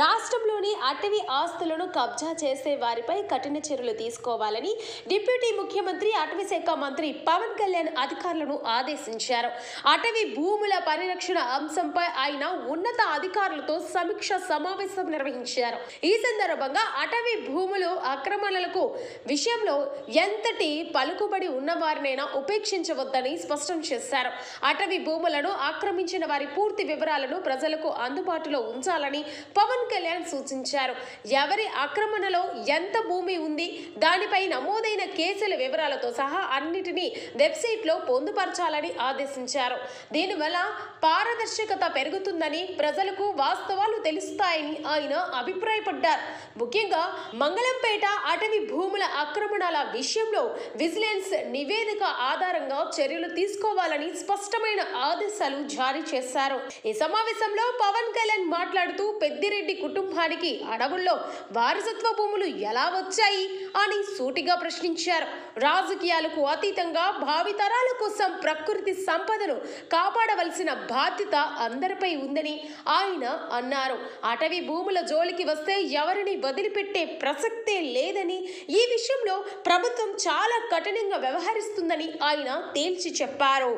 రాష్ట్రంలోని అటవీ ఆస్తులను కబ్జా చేసే వారిపై కఠిన చర్యలు తీసుకోవాలని డిప్యూటీ ముఖ్యమంత్రి అటవీ శాఖ మంత్రి పవన్ కళ్యాణ్ అధికారులను ఆదేశించారు. అటవీ భూముల పరిరక్షణ అంశంపై ఆయన ఉన్నత అధికారులతో సమీక్ష సమావేశం నిర్వహించారు. ఈ సందర్భంగా అటవీ భూములు ఆక్రమణలకు విషయంలో ఎంతటి పలుకుబడి ఉన్నవారినైనా ఉపేక్షించవద్దని స్పష్టం చేశారు. అటవీ భూములను ఆక్రమించిన వారి పూర్తి వివరాలను ప్రజలకు అందుబాటులో ఉంచాలని పవన్ కళ్యాణ్ సూచించారు. ఎవరి ఆక్రమణలో ఎంత భూమి ఉంది, దానిపై నమోదైన కేసుల వివరాలతో సహా అన్నిటినీ వెబ్సైట్లో పొందుపరచాలని ఆదేశించారు. దీనివల్ల పారదర్శకత పెరుగుతుందని, ప్రజలకు వాస్తవాలు తెలుస్తాయని ఆయన అభిప్రాయపడ్డారు. ముఖ్యంగా మంగళంపేట అటవీ భూముల ఆక్రమణల విషయంలో విజిలెన్స్ నివేదిక ఆధారంగా చర్యలు తీసుకోవాలని స్పష్టమైన ఆదేశాలు జారీ చేశారు. ఈ సమావేశంలో పవన్ కళ్యాణ్ మాట్లాడుతూ పెద్దిరెడ్డి కుటుంబానికి అడవుల్లో వారసత్వ భూములు ఎలా వచ్చాయి అని సూటిగా ప్రశ్నించారు. రాజకీయాలకు అతీతంగా భావితరాల కోసం ప్రకృతి సంపదను కాపాడవలసిన బాధ్యత అందరిపై ఉందని ఆయన అన్నారు. అటవీ భూముల జోలికి వస్తే ఎవరిని వదిలిపెట్టే ప్రసక్తే లేదని, ఈ విషయంలో ప్రభుత్వం చాలా కఠినంగా వ్యవహరిస్తుందని ఆయన తేల్చి చెప్పారు.